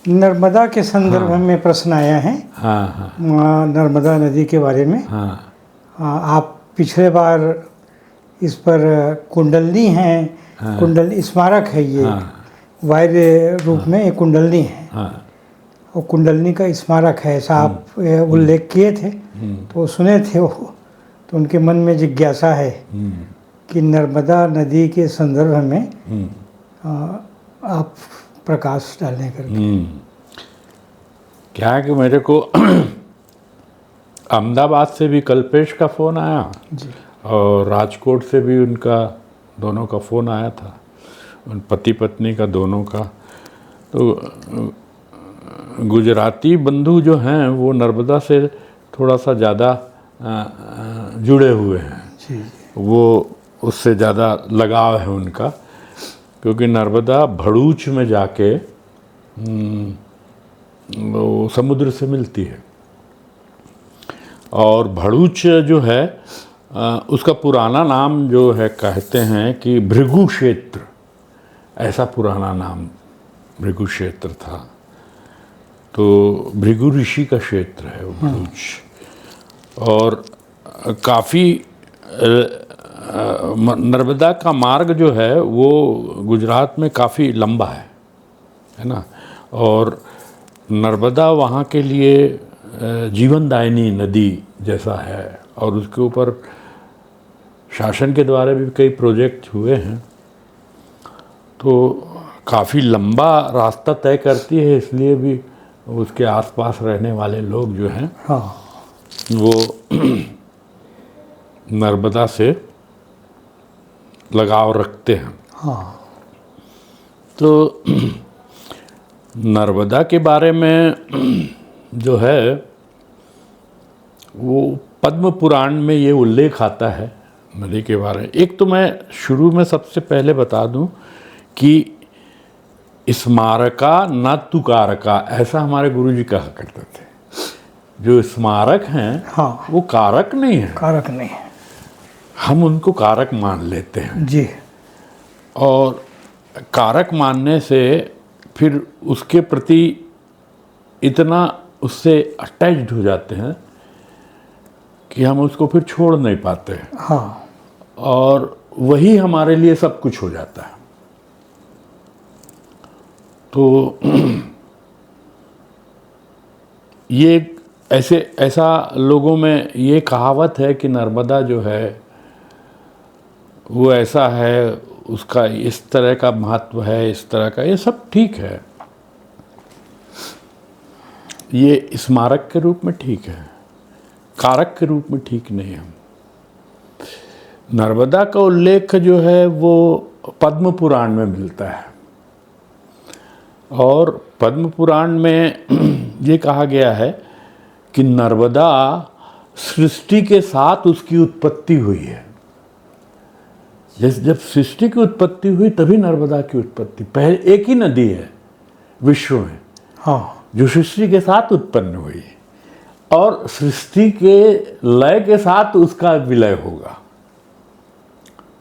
नर्मदा के संदर्भ में प्रश्न आया है। हाँ हाँ नर्मदा नदी के बारे में। हाँ आप पिछले बार इस पर कुंडलनी है, हाँ, कुंडल स्मारक है ये, हाँ, वायव्य रूप में एक कुंडलनी है हाँ, और कुंडलनी का स्मारक है, ऐसा आप उल्लेख किए थे। तो सुने थे वो, तो उनके मन में जिज्ञासा है कि नर्मदा नदी के संदर्भ में आप प्रकाश डालने करके। क्या है कि मेरे को अहमदाबाद से भी कल्पेश का फ़ोन आया जी। और राजकोट से भी उनका दोनों का फ़ोन आया था, उन पति पत्नी का दोनों का। तो गुजराती बंधु जो हैं वो नर्मदा से थोड़ा सा ज़्यादा जुड़े हुए हैं जी। वो उससे ज़्यादा लगाव है उनका, क्योंकि नर्मदा भड़ूच में जाके वो समुद्र से मिलती है। और भड़ूच जो है उसका पुराना नाम जो है कहते हैं कि भृगु क्षेत्र, ऐसा पुराना नाम भृगु क्षेत्र था। तो भृगु ऋषि का क्षेत्र है वो भड़ूच। और काफ़ी नर्मदा का मार्ग जो है वो गुजरात में काफ़ी लंबा है ना। और नर्मदा वहाँ के लिए जीवनदायिनी नदी जैसा है और उसके ऊपर शासन के द्वारा भी कई प्रोजेक्ट हुए हैं। तो काफ़ी लंबा रास्ता तय करती है, इसलिए भी उसके आसपास रहने वाले लोग जो हैं वो नर्मदा से लगाव रखते हैं। तो नर्मदा के बारे में जो है वो पद्म पुराण में ये उल्लेख आता है नदी के बारे में। एक तो मैं शुरू में सबसे पहले बता दूं कि स्मारका न तुकारका, ऐसा हमारे गुरुजी कहा करते थे। जो स्मारक हैं वो कारक नहीं है, कारक नहीं है, हम उनको कारक मान लेते हैं जी। और कारक मानने से फिर उसके प्रति इतना उससे अटैच्ड हो जाते हैं कि हम उसको फिर छोड़ नहीं पाते हैं। और वही हमारे लिए सब कुछ हो जाता है। तो ये ऐसा लोगों में ये कहावत है कि नर्मदा जो है वो ऐसा है, उसका इस तरह का महत्व है, इस तरह का, ये सब ठीक है, ये स्मारक के रूप में ठीक है, कारक के रूप में ठीक नहीं है। नर्मदा का उल्लेख जो है वो पद्म पुराण में मिलता है और पद्म पुराण में ये कहा गया है कि नर्मदा सृष्टि के साथ उसकी उत्पत्ति हुई है। जब सृष्टि की उत्पत्ति हुई तभी नर्मदा की उत्पत्ति। पहले एक ही नदी है विश्व में जो सृष्टि के साथ उत्पन्न हुई और सृष्टि के लय के साथ उसका विलय होगा।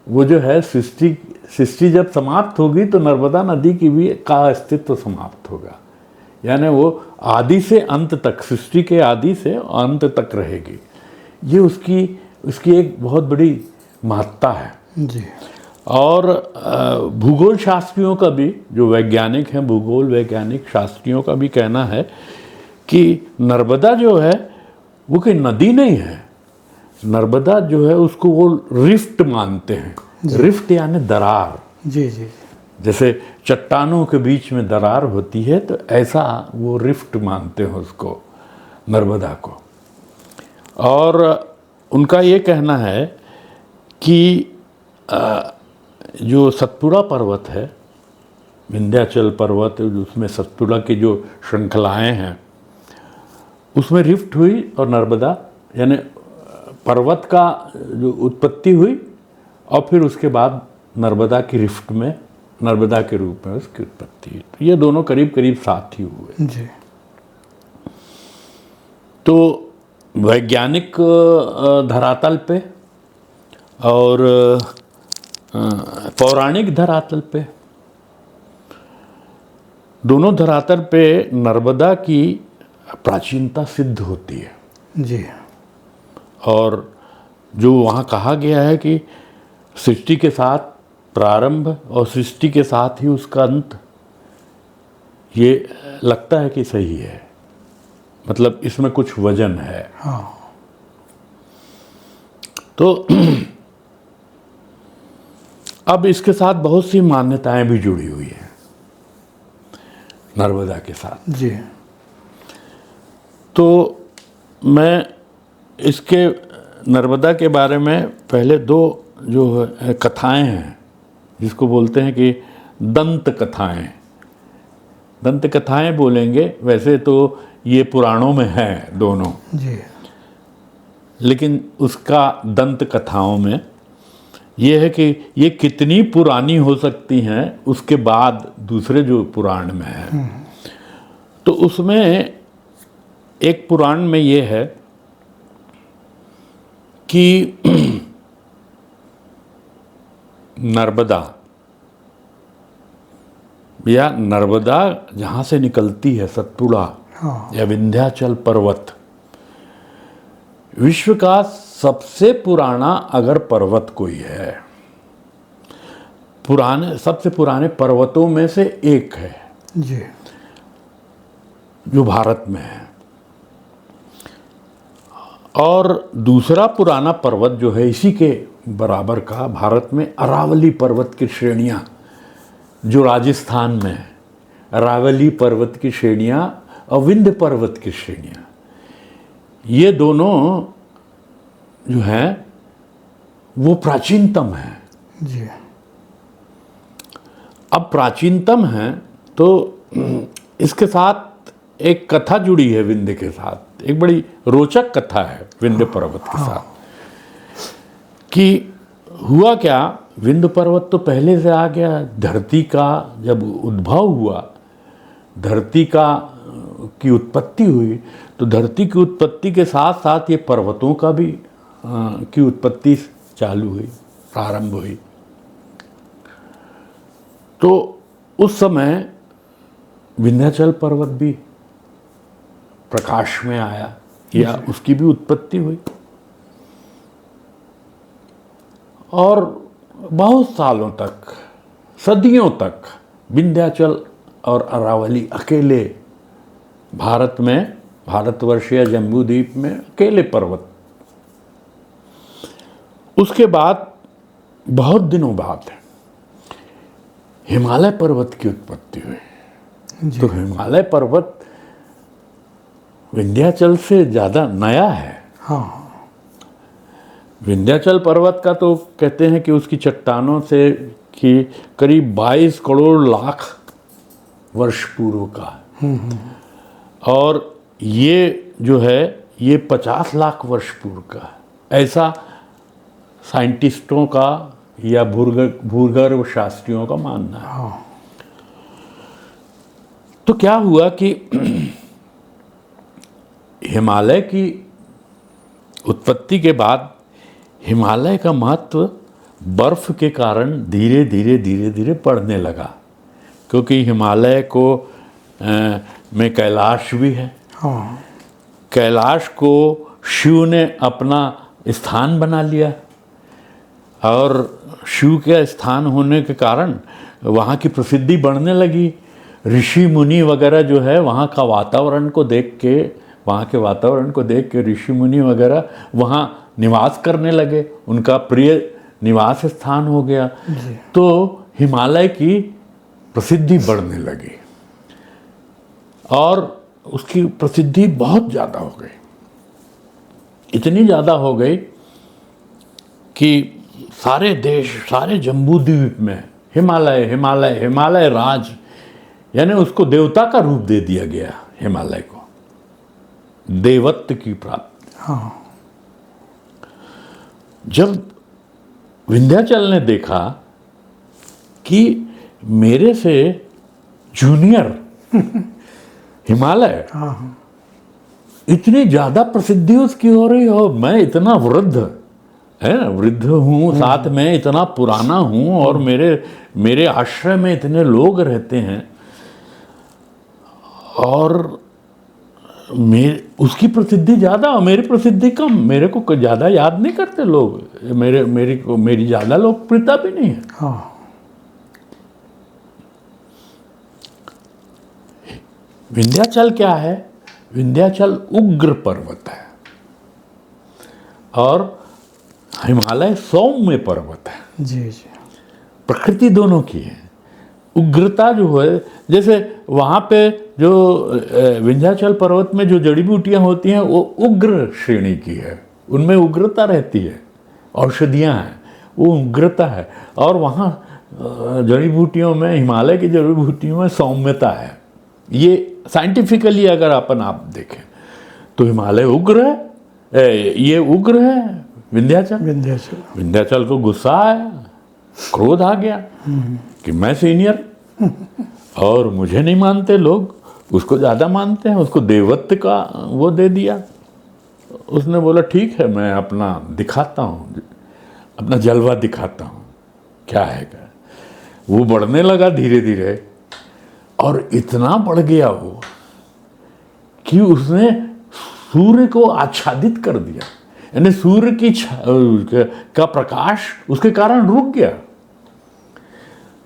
वो जो है सृष्टि जब समाप्त होगी तो नर्मदा नदी की भी का अस्तित्व समाप्त होगा। यानी वो आदि से अंत तक, सृष्टि के आदि से अंत तक रहेगी। ये उसकी एक बहुत बड़ी महत्ता है जी। और भूगोल शास्त्रियों का भी, जो वैज्ञानिक हैं, भूगोल वैज्ञानिक शास्त्रियों का भी कहना है कि नर्मदा जो है वो कोई नदी नहीं है। नर्मदा जो है उसको वो रिफ्ट मानते हैं। रिफ्ट यानी दरार। जी जी। जैसे चट्टानों के बीच में दरार होती है तो ऐसा वो रिफ्ट मानते हैं उसको, नर्मदा को। और उनका ये कहना है कि जो सतपुड़ा पर्वत है, विंध्याचल पर्वत, उसमें सतपुड़ा की जो श्रृंखलाएं हैं उसमें रिफ्ट हुई और नर्मदा यानी पर्वत का जो उत्पत्ति हुई और फिर उसके बाद नर्मदा की रिफ्ट में नर्मदा के रूप में उसकी उत्पत्ति हुई। तो ये दोनों करीब करीब साथ ही हुए। जी। तो वैज्ञानिक धरातल पे और पौराणिक धरातल पे, दोनों धरातल पे नर्मदा की प्राचीनता सिद्ध होती है। जी। और जो वहाँ कहा गया है कि सृष्टि के साथ प्रारंभ और सृष्टि के साथ ही उसका अंत, ये लगता है कि सही है, मतलब इसमें कुछ वजन है। हाँ। तो अब इसके साथ बहुत सी मान्यताएं भी जुड़ी हुई हैं नर्मदा के साथ। जी। तो मैं इसके नर्मदा के बारे में पहले दो जो है कथाएं हैं, जिसको बोलते हैं कि दंत कथाएं। दंत कथाएं बोलेंगे, वैसे तो ये पुराणों में है दोनों, जी। लेकिन उसका दंत कथाओं में ये है कि ये कितनी पुरानी हो सकती हैं उसके बाद दूसरे जो पुराण में है। तो उसमें एक पुराण में ये है कि नर्मदा या नर्मदा जहाँ से निकलती है, सतपुड़ा हाँ। या विंध्याचल पर्वत, विश्व का सबसे पुराना अगर पर्वत कोई है, पुराने सबसे पुराने पर्वतों में से एक है जी। जो भारत में है। और दूसरा पुराना पर्वत जो है इसी के बराबर का भारत में, अरावली पर्वत की श्रेणियाँ जो राजस्थान में है, अरावली पर्वत की श्रेणियाँ और विंध्य पर्वत की श्रेणियाँ, ये दोनों जो हैं वो प्राचीनतम हैं। जी। अब प्राचीनतम हैं तो इसके साथ एक कथा जुड़ी है विंध्य के साथ, एक बड़ी रोचक कथा है विंध्य पर्वत के साथ। कि हुआ क्या, विंध्य पर्वत तो पहले से आ गया। धरती का जब उद्भव हुआ, धरती का की उत्पत्ति हुई, तो धरती की उत्पत्ति के साथ साथ ये पर्वतों का भी की उत्पत्ति चालू हुई, प्रारंभ हुई। तो उस समय विंध्याचल पर्वत भी प्रकाश में आया या उसकी भी उत्पत्ति हुई। और बहुत सालों तक, सदियों तक विंध्याचल और अरावली अकेले भारत में, भारतवर्ष या जम्बू द्वीप में अकेले पर्वत। उसके बाद बहुत दिनों बाद हिमालय पर्वत की उत्पत्ति हुई। तो हिमालय पर्वत विंध्याचल से ज़्यादा नया है। हाँ। विंध्याचल पर्वत का तो कहते हैं कि उसकी चट्टानों से कि करीब 22 करोड़ लाख वर्ष पूर्व का है। और ये जो है ये 50 लाख वर्ष पूर्व का है, ऐसा साइंटिस्टों का या भूगर्भ शास्त्रियों का मानना है। हाँ। तो क्या हुआ कि हिमालय की उत्पत्ति के बाद हिमालय का महत्व बर्फ के कारण धीरे धीरे धीरे धीरे बढ़ने लगा, क्योंकि हिमालय को में कैलाश भी है। हाँ। कैलाश को शिव ने अपना स्थान बना लिया, और शिव के स्थान होने के कारण वहाँ की प्रसिद्धि बढ़ने लगी। ऋषि मुनि वगैरह जो है वहाँ का वातावरण को देख के, वहाँ के वातावरण को देख के ऋषि मुनि वगैरह वहाँ निवास करने लगे, उनका प्रिय निवास स्थान हो गया। तो हिमालय की प्रसिद्धि बढ़ने लगी और उसकी प्रसिद्धि बहुत ज़्यादा हो गई, इतनी ज़्यादा हो गई कि सारे देश, सारे जम्बू द्वीप में हिमालय हिमालय हिमालय राज, यानी उसको देवता का रूप दे दिया गया। हिमालय को देवत्व की प्राप्ति। हाँ। जब विंध्याचल ने देखा कि मेरे से जूनियर हिमालय इतनी ज़्यादा प्रसिद्धि उसकी हो रही हो, मैं इतना वृद्ध है ना, वृद्ध हूँ, साथ में इतना पुराना हूँ, और मेरे आश्रय में इतने लोग रहते हैं, और उसकी प्रसिद्धि ज़्यादा और मेरी प्रसिद्धि कम। मेरे को ज़्यादा याद नहीं करते लोग, मेरी ज़्यादा लोकप्रियता भी नहीं है। हाँ। विंध्याचल क्या है? विंध्याचल उग्र पर्वत है और हिमालय सौम्य पर्वत है। जी जी। प्रकृति दोनों की है। उग्रता जो है, जैसे वहाँ पे जो विंध्याचल पर्वत में जो जड़ी बूटियाँ होती हैं वो उग्र श्रेणी की है, उनमें उग्रता रहती है, औषधियाँ हैं, वो उग्रता है। और वहाँ जड़ी बूटियों में, हिमालय की जड़ी बूटियों में सौम्यता है। ये साइंटिफिकली अगर आप देखें तो हिमालय उग्र है, ये उग्र है विंध्याचल को गुस्सा आया, क्रोध आ गया कि मैं सीनियर और मुझे नहीं मानते लोग, उसको ज़्यादा मानते हैं, उसको देवत्व का वो दे दिया। उसने बोला ठीक है, मैं अपना दिखाता हूँ, अपना जलवा दिखाता हूँ क्या है। वो बढ़ने लगा धीरे धीरे, और इतना बढ़ गया वो कि उसने सूर्य को आच्छादित कर दिया, यानी सूर्य की का प्रकाश उसके कारण रुक गया।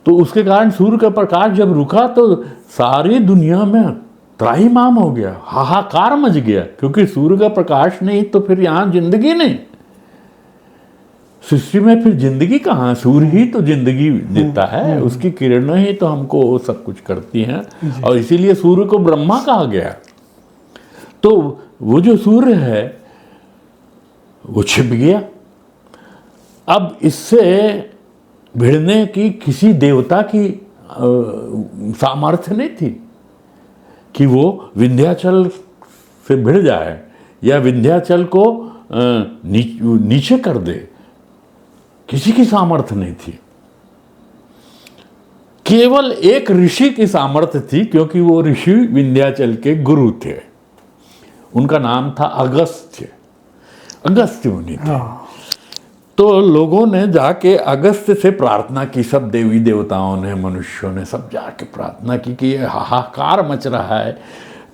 तो उसके कारण सूर्य का प्रकाश जब रुका तो सारी दुनिया में त्राहिमाम हो गया, हाहाकार मच गया, क्योंकि सूर्य का प्रकाश नहीं तो फिर यहाँ जिंदगी नहीं, सृष्टि में फिर जिंदगी कहाँ? सूर्य ही तो जिंदगी देता है, उसकी किरणें ही तो हमको सब कुछ करती हैं, और इसीलिए सूर्य को ब्रह्मा कहा गया। तो वो जो सूर्य है वो छिप गया। अब इससे भिड़ने की किसी देवता की सामर्थ्य नहीं थी कि वो विंध्याचल से भिड़ जाए या विंध्याचल को नीचे कर दे, किसी की सामर्थ्य नहीं थी। केवल एक ऋषि की सामर्थ्य थी, क्योंकि वो ऋषि विंध्याचल के गुरु थे। उनका नाम था अगस्त्य मुनि थे। तो लोगों ने जाके अगस्त्य से प्रार्थना की, सब देवी देवताओं ने, मनुष्यों ने सब जाके प्रार्थना की कि ये हाहाकार मच रहा है,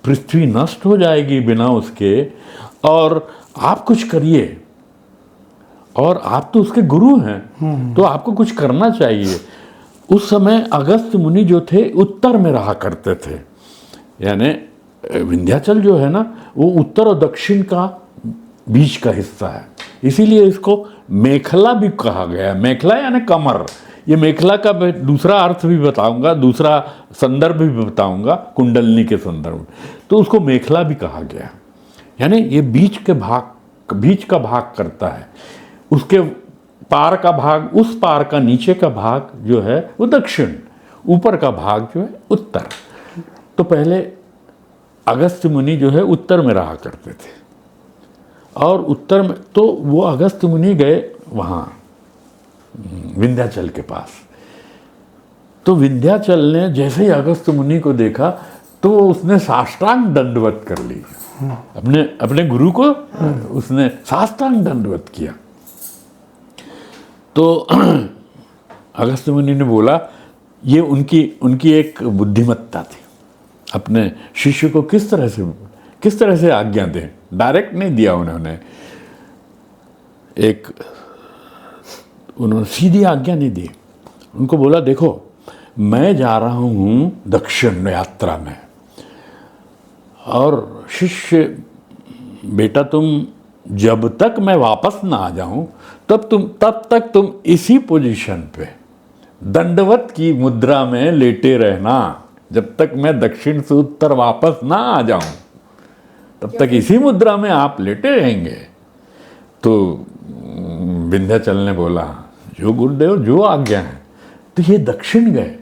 पृथ्वी नष्ट हो जाएगी बिना उसके, और आप कुछ करिए, और आप तो उसके गुरु हैं तो आपको कुछ करना चाहिए। उस समय अगस्त्य मुनि जो थे उत्तर में रहा करते थे, यानी विंध्याचल जो है ना वो उत्तर और दक्षिण का बीच का हिस्सा है, इसीलिए इसको मेखला भी कहा गया। मेखला यानी कमर। ये मेखला का दूसरा अर्थ भी बताऊंगा, दूसरा संदर्भ भी बताऊंगा कुंडलनी के संदर्भ में। तो उसको मेखला भी कहा गया, यानी ये बीच का भाग करता है। उसके पार का भाग, उस पार का नीचे का भाग जो है वो दक्षिण, ऊपर का भाग जो है उत्तर। तो पहले अगस्त्य मुनि जो है उत्तर में रहा करते थे, और उत्तर में तो वो अगस्त्य मुनि गए वहाँ विंध्याचल के पास। तो विंध्याचल ने जैसे ही अगस्त्य मुनि को देखा तो उसने साष्टांग दंडवत कर ली, अपने गुरु को उसने साष्टांग दंडवत किया। तो अगस्त्य मुनि ने बोला, ये उनकी एक बुद्धिमत्ता थी, अपने शिष्य को किस तरह से आज्ञा दें। डायरेक्ट नहीं दिया उन्होंने, उन्होंने सीधी आज्ञा नहीं दी। उनको बोला देखो मैं जा रहा हूँ दक्षिण यात्रा में, और शिष्य बेटा तुम जब तक मैं वापस ना आ जाऊं तब तक तुम इसी पोजीशन पे दंडवत की मुद्रा में लेटे रहना, जब तक मैं दक्षिण से उत्तर वापस ना आ जाऊं तब तक इसी मुद्रा में आप लेटे रहेंगे। तो विंध्याचल ने बोला जो गुरुदेव जो आज्ञा है। तो ये दक्षिण गए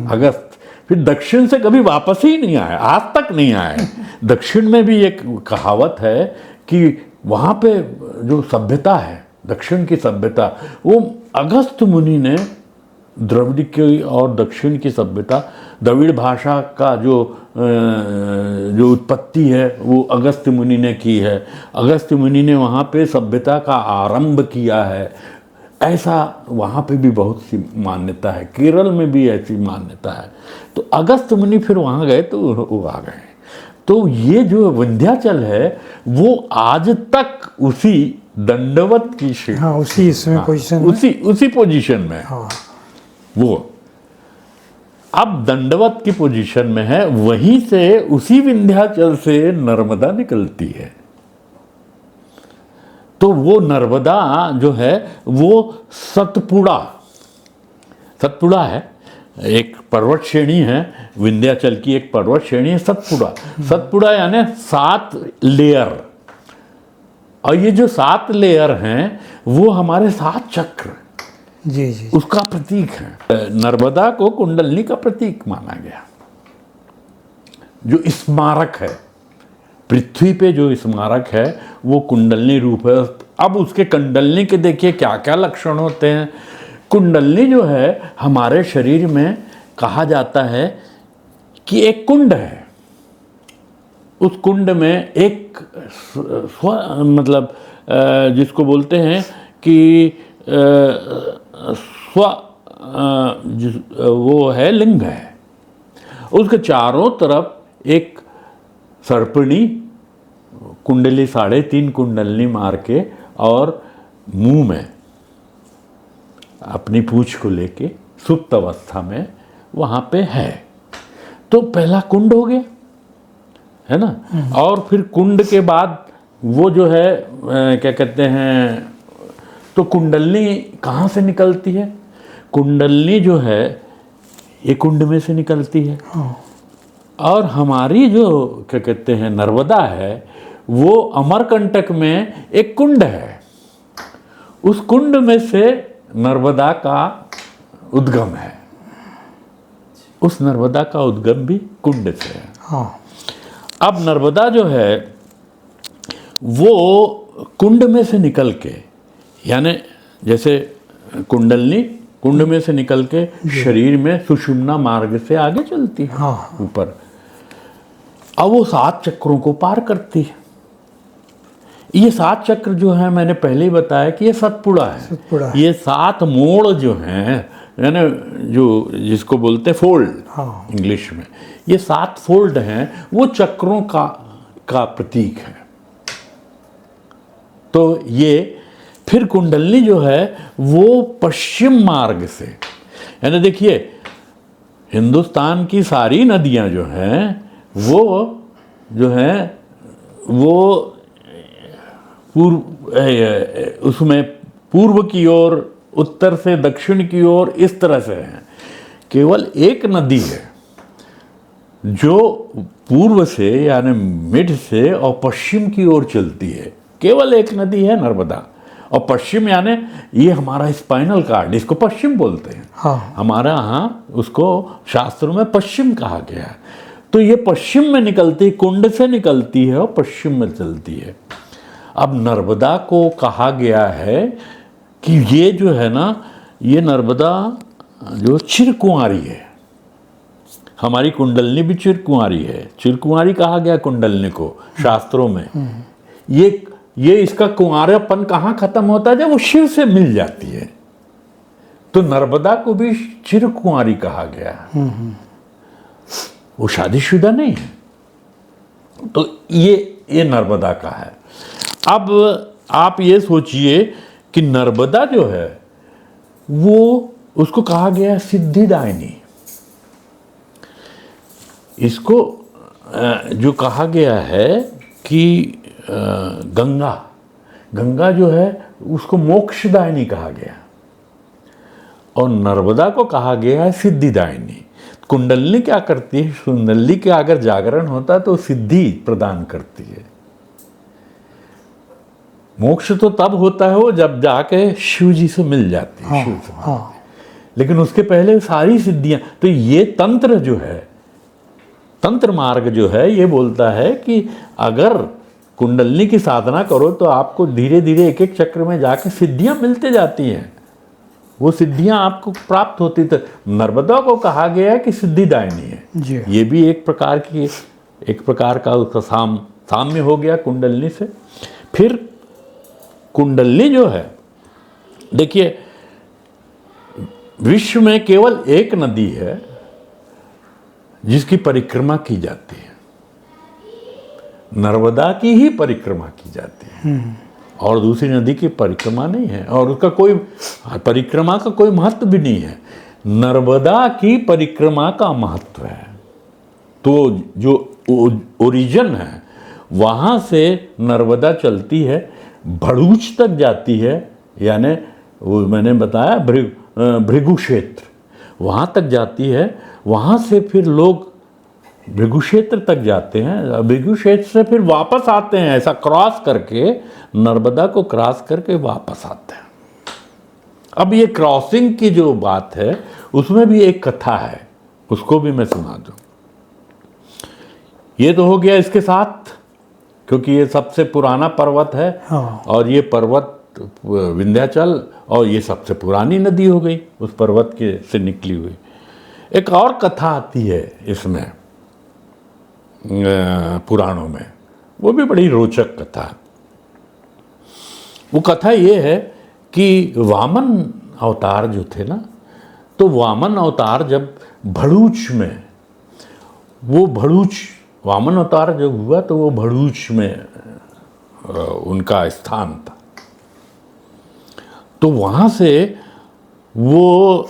अगस्त, फिर दक्षिण से कभी वापस ही नहीं आए, आज तक नहीं आए। दक्षिण में भी एक कहावत है कि वहाँ पे जो सभ्यता है, दक्षिण की सभ्यता, वो अगस्त मुनि ने द्रविड़ की और दक्षिण की सभ्यता, द्रविड़ भाषा का जो उत्पत्ति है वो अगस्त्य मुनि ने की है। अगस्त्य मुनि ने वहाँ पे सभ्यता का आरंभ किया है, ऐसा वहाँ पे भी बहुत सी मान्यता है। केरल में भी ऐसी मान्यता है। तो अगस्त्य मुनि फिर वहाँ गए तो वो आ गए। तो ये जो विंध्याचल है वो आज तक उसी दंडवत की हाँ, उसी इसमें पोजीशन में, उसी पोजीशन में हाँ। वो अब दंडवत की पोजीशन में है। वहीं से उसी विंध्याचल से नर्मदा निकलती है। तो वो नर्मदा जो है वो सतपुड़ा है, एक पर्वत श्रेणी है, विंध्याचल की एक पर्वत श्रेणी है सतपुड़ा यानी 7 लेयर। और ये जो 7 लेयर हैं वो हमारे 7 चक्र जी जी उसका प्रतीक है। नर्मदा को कुंडलनी का प्रतीक माना गया, जो स्मारक है पृथ्वी पे, जो स्मारक है वो कुंडलनी रूप है। अब उसके कुंडलनी के देखिए क्या क्या लक्षण होते हैं। कुंडलनी जो है हमारे शरीर में कहा जाता है कि एक कुंड है, उस कुंड में एक मतलब जिसको बोलते हैं कि वो है लिंग है। उसके चारों तरफ एक सर्पिणी कुंडली 3.5 कुंडलनी मार के और मुंह में अपनी पूंछ को लेके सुप्त अवस्था में वहाँ पे है। तो पहला कुंड हो गया, है ना। और फिर कुंड के बाद वो जो है क्या कहते हैं, तो कुंडलनी कहाँ से निकलती है? कुंडलनी जो है ये कुंड में से निकलती है। और हमारी जो क्या कहते हैं नर्मदा है वो अमरकंटक में एक कुंड है। उस कुंड में से नर्मदा का उद्गम है। उस नर्मदा का उद्गम भी कुंड से है। हाँ। अब नर्मदा जो है वो कुंड में से निकल के, यानी जैसे कुंडलनी कुंड में से निकल के शरीर में सुषुम्ना मार्ग से आगे चलती है। हाँ। ऊपर। अब वो 7 चक्रों को पार करती है। ये 7 चक्र जो है मैंने पहले ही बताया कि ये सतपुड़ा है। ये 7 मोड़ जो हैं, यानी जो जिसको बोलते हैं फोल्ड, हाँ। इंग्लिश में, ये 7 फोल्ड हैं, वो चक्रों का प्रतीक है। तो ये फिर कुंडलनी जो है वो पश्चिम मार्ग से, यानी देखिए हिंदुस्तान की सारी नदियां जो हैं वो जो हैं वो उसमें पूर्व की ओर, उत्तर से दक्षिण की ओर इस तरह से है। केवल एक नदी है जो पूर्व से यानी मिड से और पश्चिम की ओर चलती है। केवल एक नदी है नर्मदा। और पश्चिम यानी ये हमारा स्पाइनल कार्ड, इसको पश्चिम बोलते हैं। हाँ। हमारा यहाँ उसको शास्त्रों में पश्चिम कहा गया है। तो ये पश्चिम में निकलती, कुंड से निकलती है और पश्चिम में चलती है। अब नर्मदा को कहा गया है कि ये जो है ना, ये नर्मदा जो चिरकुंवारी है। हमारी कुंडलनी भी चिरकुंवारी है। चिरकुंवारी कहा गया कुंडलनी को शास्त्रों में। ये इसका कुंवारापन कहाँ खत्म होता है? जब वो शिव से मिल जाती है। तो नर्मदा को भी चिरकुंवारी कहा गया। वो शादीशुदा नहीं है। तो ये नर्मदा का है। अब आप ये सोचिए कि नर्मदा जो है वो उसको कहा गया है सिद्धिदायिनी। इसको जो कहा गया है कि गंगा जो है उसको मोक्षदायिनी कहा गया, और नर्मदा को कहा गया है सिद्धिदायिनी। कुंडलनी क्या करती है? कुंडलनी के अगर जागरण होता तो सिद्धि प्रदान करती है। मोक्ष तो तब होता है वो जब जाके शिव जी से मिल जाती है। शिव से। हाँ। लेकिन उसके पहले सारी सिद्धियां, तो ये तंत्र जो है, तंत्र मार्ग जो है, ये बोलता है कि अगर कुंडलनी की साधना करो तो आपको धीरे धीरे एक एक चक्र में जाके सिद्धियां मिलते जाती हैं। वो सिद्धियां आपको प्राप्त होती। तो नर्मदा को कहा गया है कि सिद्धिदायिनी है जी। ये भी एक प्रकार का उसका साम्य हो गया कुंडलनी से। फिर कुंडलनी जो है, देखिए विश्व में केवल एक नदी है जिसकी परिक्रमा की जाती है, नर्मदा की ही परिक्रमा की जाती है और दूसरी नदी की परिक्रमा नहीं है, और उसका कोई परिक्रमा का कोई महत्व भी नहीं है। नर्मदा की परिक्रमा का महत्व है। तो जो ओरिजिन है वहाँ से नर्मदा चलती है, भरूच तक जाती है, यानी वो मैंने बताया भृगु क्षेत्र, वहाँ तक जाती है। वहाँ से फिर लोग भृगु क्षेत्र तक जाते हैं, भृगु क्षेत्र से फिर वापस आते हैं, ऐसा क्रॉस करके नर्मदा को क्रॉस करके वापस आते हैं। अब ये क्रॉसिंग की जो बात है उसमें भी एक कथा है, उसको भी मैं सुना दूं। ये तो हो गया इसके साथ, क्योंकि ये सबसे पुराना पर्वत है। हाँ। और ये पर्वत विंध्याचल, और ये सबसे पुरानी नदी हो गई उस पर्वत के से निकली हुई। एक और कथा आती है इसमें पुराणों में, वो भी बड़ी रोचक कथा है। वो कथा ये है कि वामन अवतार जो थे ना, तो वामन अवतार जब भरूच में, वो भरूच वामन अवतार जब हुआ तो वो भरूच में उनका स्थान था। तो वहाँ से वो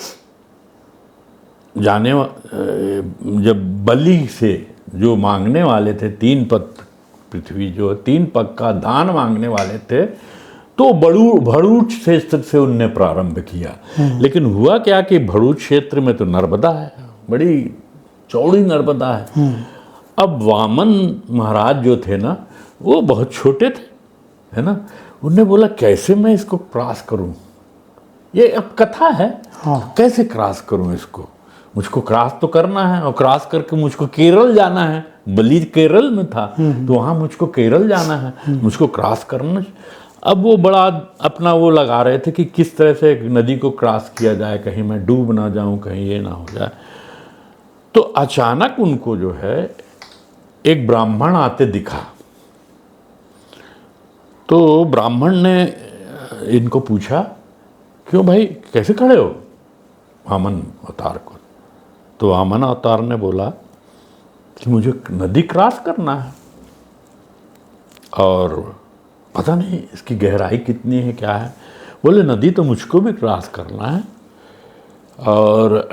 जब बलि से जो मांगने वाले थे, 3 पग पृथ्वी जो 3 पग का दान मांगने वाले थे, तो भरूच क्षेत्र से उनने प्रारंभ किया। लेकिन हुआ क्या कि भरूच क्षेत्र में तो नर्मदा है, बड़ी चौड़ी नर्मदा है। अब वामन महाराज जो थे ना, वो बहुत छोटे थे, है ना। उनने बोला कैसे मैं इसको क्रॉस करूं, ये अब कथा है। हाँ। कैसे क्रॉस करूं इसको, मुझको क्रॉस तो करना है, और क्रॉस करके मुझको केरल जाना है। बलि केरल में था, तो वहाँ मुझको केरल जाना है, मुझको क्रॉस करना। अब वो बड़ा अपना वो लगा रहे थे कि किस तरह से नदी को क्रॉस किया जाए, कहीं मैं डूब ना जाऊं, कहीं ये ना हो जाए। तो अचानक उनको जो है एक ब्राह्मण आते दिखा। तो ब्राह्मण ने इनको पूछा, क्यों भाई कैसे खड़े हो, वामन अवतार को। तो वामन अवतार ने बोला कि मुझे नदी क्रॉस करना है, और पता नहीं इसकी गहराई कितनी है, क्या है। बोले नदी तो मुझको भी क्रॉस करना है, और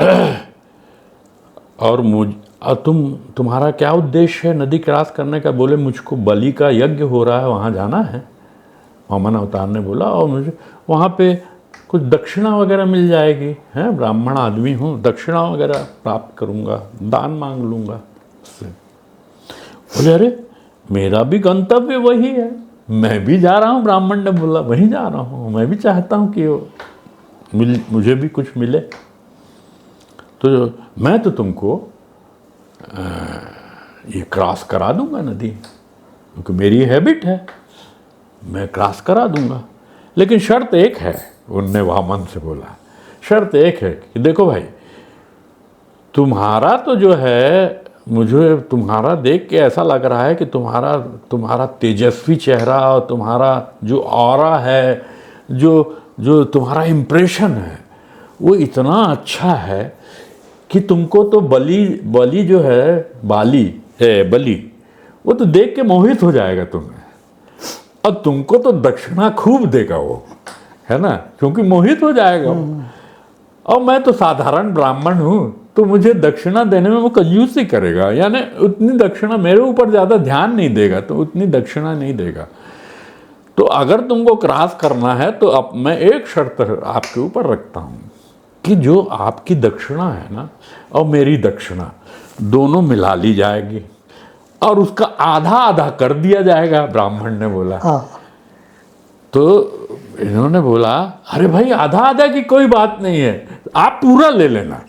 तुम्हारा क्या उद्देश्य है नदी क्रॉस करने का। बोले मुझको बलि का यज्ञ हो रहा है, वहाँ जाना है। वामन अवतार ने बोला, और मुझे वहाँ पे कुछ दक्षिणा वगैरह मिल जाएगी, हैं, ब्राह्मण आदमी हूँ, दक्षिणा वगैरह प्राप्त करूँगा, दान मांग लूँगा उससे। बोले अरे मेरा भी गंतव्य वही है, मैं भी जा रहा हूँ। ब्राह्मण ने बोला वहीं जा रहा हूँ, मैं भी चाहता हूँ कि मुझे भी कुछ मिले। तो मैं तो तुमको ये क्रॉस करा दूंगा नदी, क्योंकि मेरी हैबिट है, मैं क्रॉस करा दूंगा। लेकिन शर्त एक है, उनने वामन से बोला, शर्त एक है कि देखो भाई, तुम्हारा तो जो है, मुझे तुम्हारा देख के ऐसा लग रहा है कि तुम्हारा तेजस्वी चेहरा और तुम्हारा जो ऑरा है, जो तुम्हारा इम्प्रेशन है, वो इतना अच्छा है कि तुमको तो बलि जो है, बलि वो तो देख के मोहित हो जाएगा तुम्हें, और तुमको तो दक्षिणा खूब देगा वो, है ना, क्योंकि मोहित हो जाएगा वो। और मैं तो साधारण ब्राह्मण हूँ, तो मुझे दक्षिणा देने में वो कंजूसी करेगा, यानी उतनी दक्षिणा मेरे ऊपर ज़्यादा ध्यान नहीं देगा, तो उतनी दक्षिणा नहीं देगा। तो अगर तुमको क्रॉस करना है तो अब मैं एक शर्त आपके ऊपर रखता हूँ कि जो आपकी दक्षिणा है ना, और मेरी दक्षिणा दोनों मिला ली जाएगी, और उसका आधा आधा कर दिया जाएगा। ब्राह्मण ने बोला। हाँ। तो इन्होंने बोला अरे भाई आधा आधा की कोई बात नहीं है, आप पूरा ले लेना,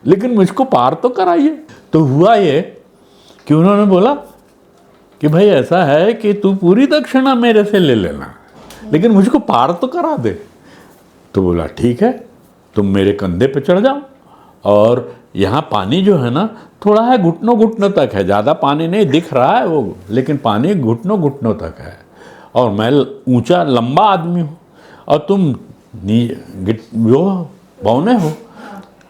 लेकिन मुझको पार तो कराइए। तो हुआ ये कि उन्होंने बोला कि भाई ऐसा है कि तू पूरी दक्षिणा मेरे से ले लेना, लेकिन मुझको पार तो करा दे। तो बोला ठीक है, तुम मेरे कंधे पे चढ़ जाओ, और यहाँ पानी जो है ना थोड़ा है, घुटनों घुटनों तक है, ज़्यादा पानी नहीं दिख रहा है वो, लेकिन पानी घुटनों घुटनों तक है, और मैं ऊंचा लंबा आदमी हूँ, और तुम जो बौने हो,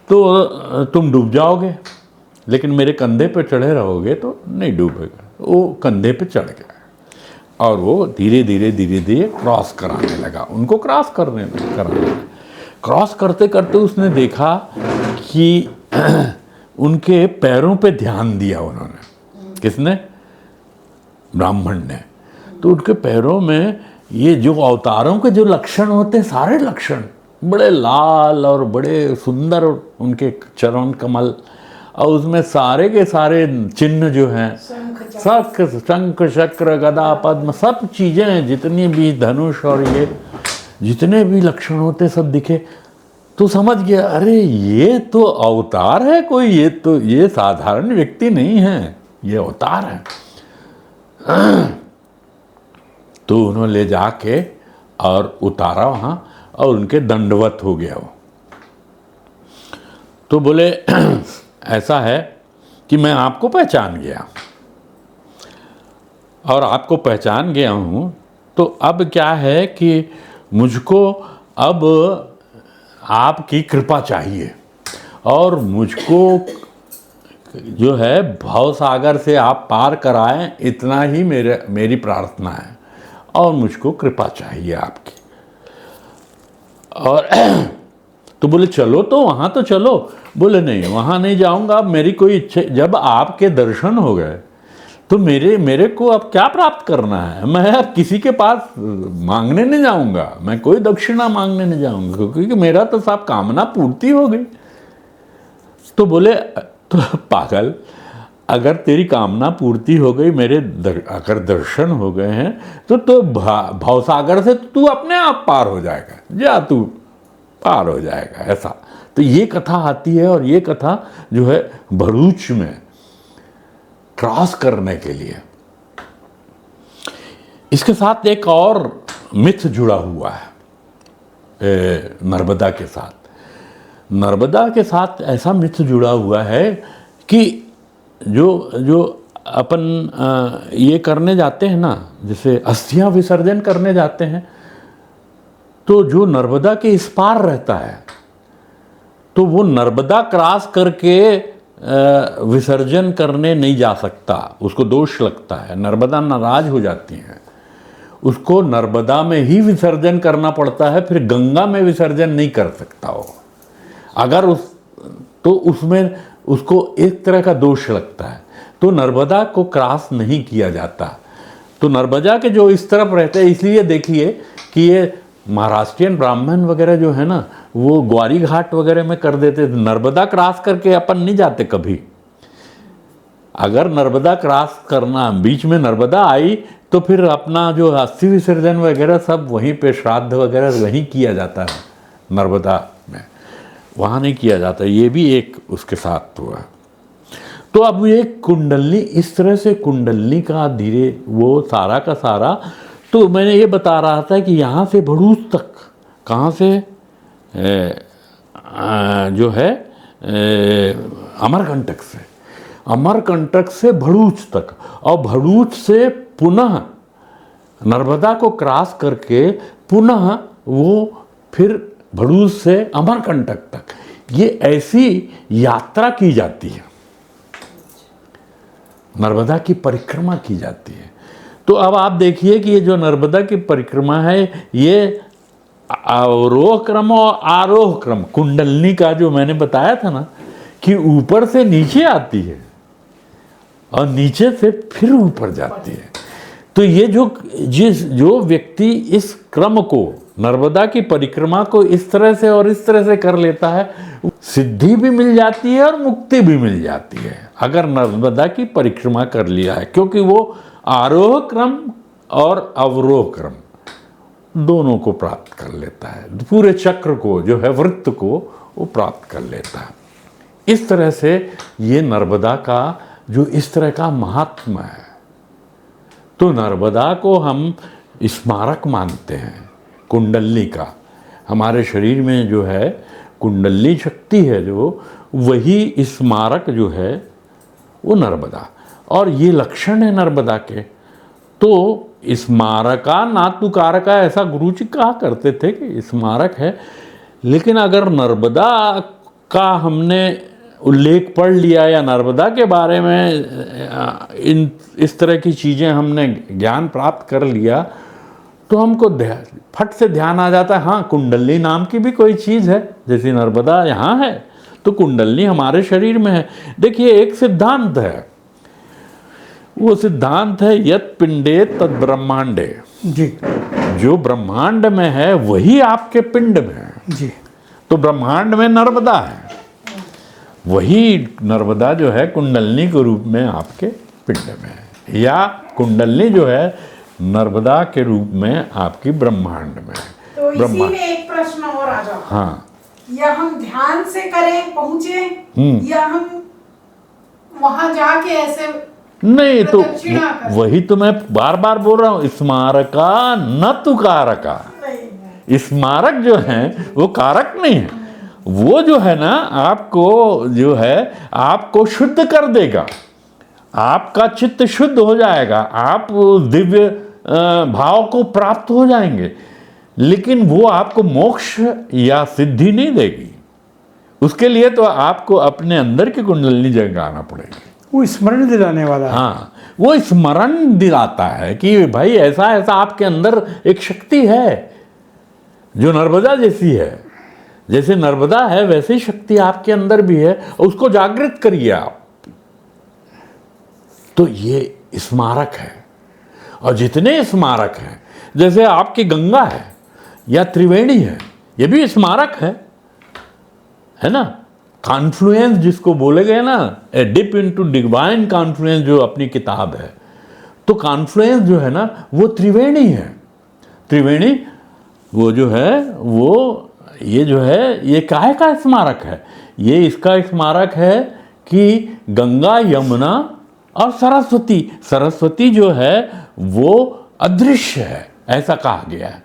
तो तुम डूब जाओगे, लेकिन मेरे कंधे पे चढ़े रहोगे तो नहीं डूबेगा। वो कंधे पे चढ़ गया, और वो धीरे धीरे धीरे धीरे क्रॉस कराने लगा, उनको क्रॉस कराने लगा। क्रॉस करते करते उसने देखा कि उनके पैरों पे ध्यान दिया उन्होंने। किसने? ब्राह्मण ने। तो उनके पैरों में ये जो अवतारों के जो लक्षण होते हैं, सारे लक्षण बड़े लाल और बड़े सुंदर उनके चरण कमल, और उसमें सारे के सारे चिन्ह जो हैं, शंख चक्र गदा पद्म सब चीज़ें, जितनी भी धनुष और ये जितने भी लक्षण होते सब दिखे। तो समझ गया, अरे ये तो अवतार है कोई, ये साधारण व्यक्ति नहीं है, ये अवतार है। तो उन्होंने ले जाके और उतारा वहाँ, और उनके दंडवत हो गया वो। तो बोले ऐसा है कि मैं आपको पहचान गया, और आपको पहचान गया हूँ, तो अब क्या है कि मुझको अब आपकी कृपा चाहिए, और मुझको जो है भव सागर से आप पार कराएं, इतना ही मेरी प्रार्थना है, और मुझको कृपा चाहिए आपकी। और तो बोले चलो, तो वहाँ तो चलो। बोले नहीं, वहाँ नहीं जाऊँगा, अब मेरी कोई इच्छा, जब आपके दर्शन हो गए तो मेरे को अब क्या प्राप्त करना है? मैं अब किसी के पास मांगने नहीं जाऊँगा, मैं कोई दक्षिणा मांगने नहीं जाऊँगा, क्योंकि मेरा तो सब कामना पूर्ति हो गई। तो बोले तो पागल, अगर तेरी कामना पूर्ति हो गई, अगर दर्शन हो गए हैं, तो भवसागर से तू अपने आप पार हो जाएगा, जा तू पार हो जाएगा, ऐसा। तो ये कथा आती है, और ये कथा जो है भरूच में क्रॉस करने के लिए। इसके साथ एक और मिथ जुड़ा हुआ है नर्मदा के साथ। नर्मदा के साथ ऐसा मिथ जुड़ा हुआ है कि जो अपन ये करने जाते हैं ना, जैसे अस्थियां विसर्जन करने जाते हैं, तो जो नर्मदा के इस पार रहता है, तो वो नर्मदा क्रॉस करके विसर्जन करने नहीं जा सकता, उसको दोष लगता है, नर्मदा नाराज हो जाती हैं, उसको नर्मदा में ही विसर्जन करना पड़ता है, फिर गंगा में विसर्जन नहीं कर सकता वो। अगर उसमें उसको एक तरह का दोष लगता है, तो नर्मदा को क्रॉस नहीं किया जाता। तो नर्मदा के जो इस तरफ रहते हैं, इसलिए देखिए कि ये महाराष्ट्रियन ब्राह्मण वगैरह जो है ना, वो ग्वारी घाट वगैरह में कर देते, नर्मदा क्रॉस करके अपन नहीं जाते कभी। अगर नर्मदा क्रॉस करना, बीच में नर्मदा आई, तो फिर अपना जो अस्थि विसर्जन वगैरह सब वहीं पे, श्राद्ध वगैरह वहीं किया जाता है नर्मदा में, वहाँ नहीं किया जाता। ये भी एक उसके साथ हुआ। तो अब ये कुंडलनी, इस तरह से कुंडलनी का धीरे वो सारा का सारा, तो मैंने ये बता रहा था कि यहाँ से भरूच तक, कहाँ से जो है अमरकंटक से, अमरकंटक से भरूच तक, और भरूच से पुनः नर्मदा को क्रॉस करके पुनः वो फिर भरूच से अमरकंटक तक, ये ऐसी यात्रा की जाती है, नर्मदा की परिक्रमा की जाती है। तो अब आप देखिए कि ये जो नर्मदा की परिक्रमा है, ये अवरोह क्रम और आरोह क्रम, कुंडलनी का जो मैंने बताया था ना, कि ऊपर से नीचे आती है और नीचे से फिर ऊपर जाती है। तो ये जो व्यक्ति इस क्रम को, नर्मदा की परिक्रमा को इस तरह से और इस तरह से कर लेता है, सिद्धि भी मिल जाती है और मुक्ति भी मिल जाती है, अगर नर्मदा की परिक्रमा कर लिया है, क्योंकि वो आरोह क्रम और अवरोह क्रम दोनों को प्राप्त कर लेता है, पूरे चक्र को जो है, वृत्त को वो प्राप्त कर लेता है। इस तरह से ये नर्मदा का जो इस तरह का महात्मा है। तो नर्मदा को हम स्मारक मानते हैं कुंडलनी का, हमारे शरीर में जो है कुंडली शक्ति है जो, वही स्मारक जो है वो नर्मदा, और ये लक्षण है नर्मदा के। तो स्मारका नातु कारका, ऐसा गुरु जी कहा करते थे कि स्मारक है। लेकिन अगर नर्मदा का हमने उल्लेख पढ़ लिया या नर्मदा के बारे में इस तरह की चीज़ें हमने ज्ञान प्राप्त कर लिया, तो हमको फट से ध्यान आ जाता है, हाँ कुंडली नाम की भी कोई चीज़ है। जैसे नर्मदा यहाँ है तो कुंडली हमारे शरीर में है। देखिए एक सिद्धांत है, वो सिद्धांत है यत पिंडे तद ब्रह्मांडे जी। जो ब्रह्मांड में है वही आपके पिंड में है जी। तो ब्रह्मांड में नर्मदा है, वही नर्मदा जो है कुंडलनी के रूप में आपके पिंड में है, या कुंडलनी जो है नर्मदा के रूप में आपकी ब्रह्मांड में है। तो इसी में एक प्रश्न और आ जाओ। हाँ, या हम ध्यान से करें पहुंचे, या हम वहां जाके ऐसे नहीं तो प्रदक्षिणा करें? वही तो मैं बार बार बोल रहा हूँ, स्मारका न तु कारका। स्मारक जो है वो कारक नहीं है, वो जो है ना आपको जो है आपको शुद्ध कर देगा, आपका चित्त शुद्ध हो जाएगा, आप दिव्य भाव को प्राप्त हो जाएंगे। लेकिन वो आपको मोक्ष या सिद्धि नहीं देगी। उसके लिए तो आपको अपने अंदर की कुंडली जगाना पड़ेगी। वो स्मरण दिलाने वाला है। हाँ, वो स्मरण दिलाता है कि भाई ऐसा ऐसा आपके अंदर एक शक्ति है जो नर्मदा जैसी है। जैसे नर्मदा है वैसे ही शक्ति आपके अंदर भी है, उसको जागृत करिए आप। तो ये स्मारक है। और जितने स्मारक हैं, जैसे आपकी गंगा है या त्रिवेणी है, ये भी स्मारक है ना। कॉन्फ्लुएंस जिसको बोले गए ना, ए डिप इनटू डिवाइन कॉन्फ्लुएंस जो अपनी किताब है, तो कॉन्फ्लुएंस जो है ना वो त्रिवेणी है। त्रिवेणी वो जो है वो ये जो है ये काहे का स्मारक है? ये इसका स्मारक है कि गंगा, यमुना और सरस्वती, सरस्वती जो है वो अदृश्य है, ऐसा कहा गया है।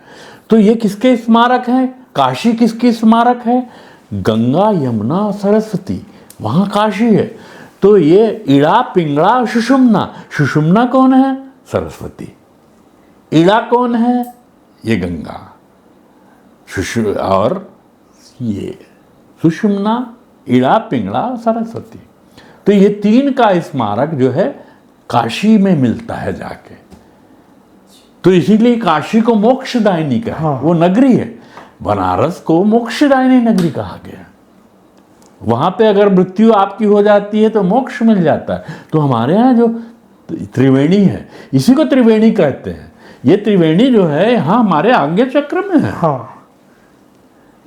तो ये किसके स्मारक हैं? काशी किसकी स्मारक है? गंगा, यमुना, सरस्वती, वहाँ काशी है। तो ये इड़ा, पिंगला, सुषुम्ना, सुषुम्ना कौन है? सरस्वती। इड़ा कौन है? ये गंगा। और ये सुषुम्ना, इड़ा, पिंगला, सरस्वती। तो ये तीन का स्मारक जो है काशी में मिलता है जाके। तो इसीलिए काशी को मोक्षदायिनी कहा। हाँ। वो नगरी है। बनारस को मोक्षदायिनी नगरी कहा गया। वहां पे अगर मृत्यु आपकी हो जाती है तो मोक्ष मिल जाता है। तो हमारे यहाँ जो त्रिवेणी है, इसी को त्रिवेणी कहते हैं। ये त्रिवेणी जो है यहाँ हमारे आज्ञा चक्र में है। हाँ,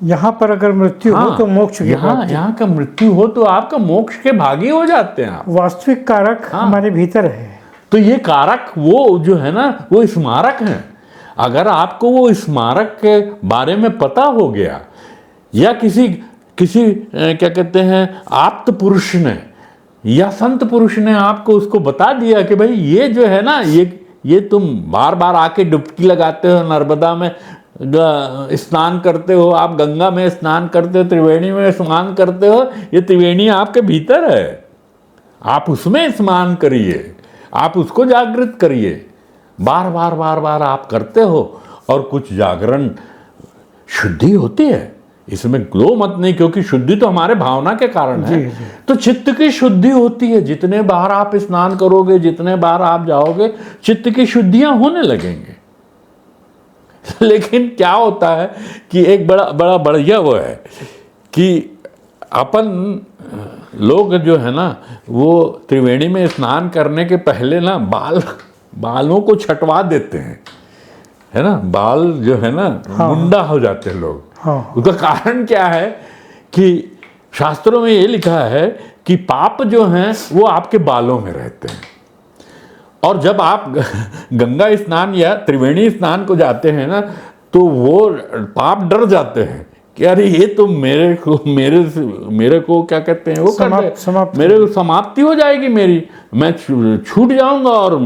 यहाँ पर अगर मृत्यु हो तो मोक्ष की प्राप्ति। यहाँ का मृत्यु हो तो आपका मोक्ष के भागी हो जाते हैं आप। वास्तविक कारक हमारे भीतर है। तो ये कारक वो जो है ना वो स्मारक है। अगर आपको वो स्मारक के बारे में पता हो गया, या किसी क्या कहते हैं आप्त पुरुष ने या संत पुरुष ने आपको उसको बता दिया कि भाई ये जो है ना ये तुम बार बार आके डुबकी लगाते हो, नर्मदा में स्नान करते हो, आप गंगा में स्नान करते हो, त्रिवेणी में स्नान करते हो, ये त्रिवेणी आपके भीतर है। आप उसमें स्नान करिए, आप उसको जागृत करिए। बार बार बार बार आप करते हो और कुछ जागरण शुद्धि होती है। इसमें दो मत नहीं, क्योंकि शुद्धि तो हमारे भावना के कारण है। तो चित्त की शुद्धि होती है। जितने बार आप स्नान करोगे, जितने बार आप जाओगे, चित्त की शुद्धियां होने लगेंगे। लेकिन क्या होता है कि एक बड़ा बढ़िया वो है कि अपन लोग जो है ना वो त्रिवेणी में स्नान करने के पहले ना बालों को छटवा देते हैं, है ना। बाल जो है ना मुंडा हो जाते हैं लोग। हाँ। उसका कारण क्या है कि शास्त्रों में ये लिखा है कि पाप जो हैं वो आपके बालों में रहते हैं। और जब आप गंगा स्नान या त्रिवेणी स्नान को जाते हैं ना, तो वो पाप डर जाते हैं कि अरे ये तो मेरे को क्या कहते हैं वो समाप्ति, मेरे को समाप्ति हो जाएगी, मैं छूट जाऊंगा और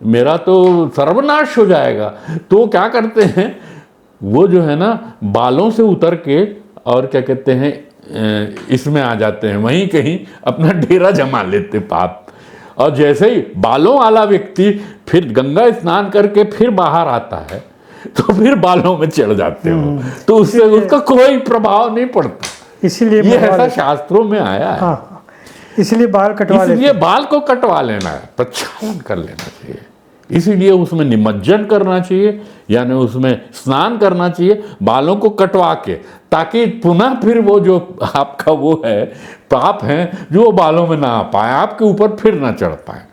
मेरा तो सर्वनाश हो जाएगा। तो क्या करते हैं वो जो है ना बालों से उतर के और क्या कहते हैं इसमें आ जाते हैं, वहीं कहीं अपना डेरा जमा लेते पाप। और जैसे ही बालों वाला व्यक्ति फिर गंगा स्नान करके फिर बाहर आता है तो फिर बालों में चढ़ जाते हो, तो उससे उसका कोई प्रभाव नहीं पड़ता। इसीलिए ये ऐसा शास्त्रों में आया है। हाँ, इसलिए बाल कटवा लेते। इसलिए बाल को कटवा लेना है, प्रक्षालन कर लेना चाहिए, इसीलिए उसमें निमज्जन करना चाहिए, यानी उसमें स्नान करना चाहिए बालों को कटवा के, ताकि पुनः फिर वो जो आपका वो है पाप है जो वो बालों में ना आ पाए, आपके ऊपर फिर ना चढ़ पाए।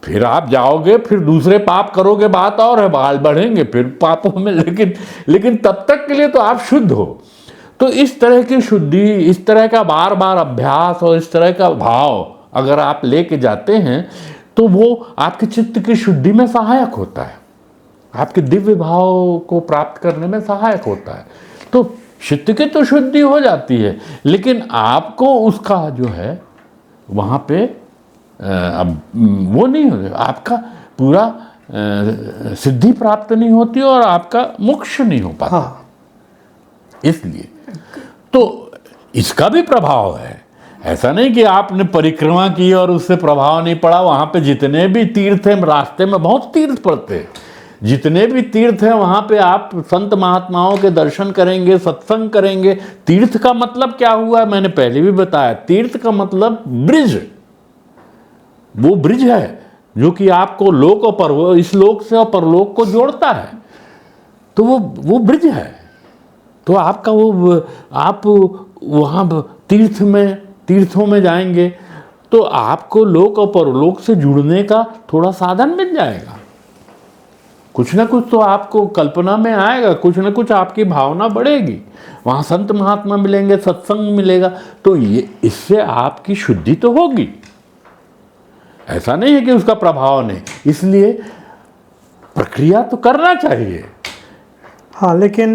फिर आप जाओगे फिर दूसरे पाप करोगे, बात और है, बाल बढ़ेंगे फिर पापों में, लेकिन तब तक के लिए तो आप शुद्ध हो। तो इस तरह की शुद्धि, इस तरह का बार बार अभ्यास और इस तरह का भाव अगर आप लेके जाते हैं तो वो आपके चित्त की शुद्धि में सहायक होता है, आपके दिव्य भाव को प्राप्त करने में सहायक होता है। तो चित्त की तो शुद्धि हो जाती है, लेकिन आपको उसका जो है वहाँ पे अब वो नहीं हो, आपका पूरा सिद्धि प्राप्त नहीं होती और आपका मोक्ष नहीं हो पाता। हाँ। इसलिए तो इसका भी प्रभाव है, ऐसा नहीं कि आपने परिक्रमा की और उससे प्रभाव नहीं पड़ा। वहां पे जितने भी तीर्थ हैं, रास्ते में बहुत तीर्थ पड़ते हैं, जितने भी तीर्थ हैं वहां पे आप संत महात्माओं के दर्शन करेंगे, सत्संग करेंगे। तीर्थ का मतलब क्या हुआ, मैंने पहले भी बताया, तीर्थ का मतलब ब्रिज, वो ब्रिज है जो कि आपको लोक और परलोक, इस लोक से और परलोक को जोड़ता है। तो वो ब्रिज है। तो आपका वो, आप वहाँ तीर्थों में जाएंगे तो आपको लोक और परलोक से जुड़ने का थोड़ा साधन मिल जाएगा। कुछ ना कुछ तो आपको कल्पना में आएगा, कुछ ना कुछ आपकी भावना बढ़ेगी, वहाँ संत महात्मा मिलेंगे, सत्संग मिलेगा, तो ये इससे आपकी शुद्धि तो होगी। ऐसा नहीं है कि उसका प्रभाव नहीं, इसलिए प्रक्रिया तो करना चाहिए। हाँ, लेकिन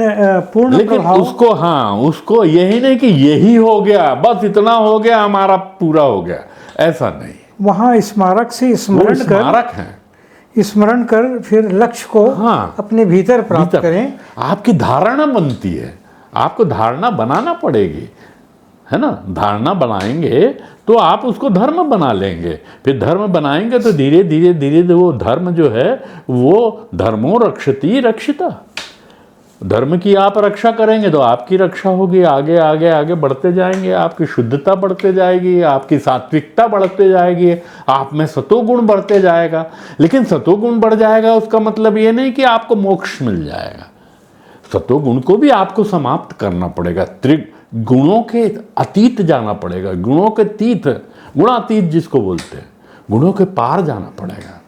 पूर्ण प्रभाव उसको यही नहीं कि यही हो गया, बस इतना हो गया, हमारा पूरा हो गया, ऐसा नहीं। वहाँ स्मारक से स्मरण कर फिर लक्ष्य को अपने भीतर प्राप्त करें। आपकी धारणा बनती है, आपको धारणा बनाना पड़ेगी, है ना। धारणा बनाएंगे तो आप उसको धर्म बना लेंगे, फिर धर्म बनाएंगे तो धीरे धीरे वो धर्म जो है वो धर्मो रक्षति रक्षिता। धर्म की आप रक्षा करेंगे तो आपकी रक्षा होगी, आगे आगे आगे बढ़ते जाएंगे, आपकी शुद्धता बढ़ते जाएगी, आपकी सात्विकता बढ़ते जाएगी, आप में सतोगुण बढ़ते जाएगा। लेकिन सतोगुण बढ़ जाएगा उसका मतलब ये नहीं कि आपको मोक्ष मिल जाएगा। सतोगुण को भी आपको समाप्त करना पड़ेगा, गुणों के अतीत जाना पड़ेगा, गुणों के तीत, गुणातीत जिसको बोलते हैं, गुणों के पार जाना पड़ेगा।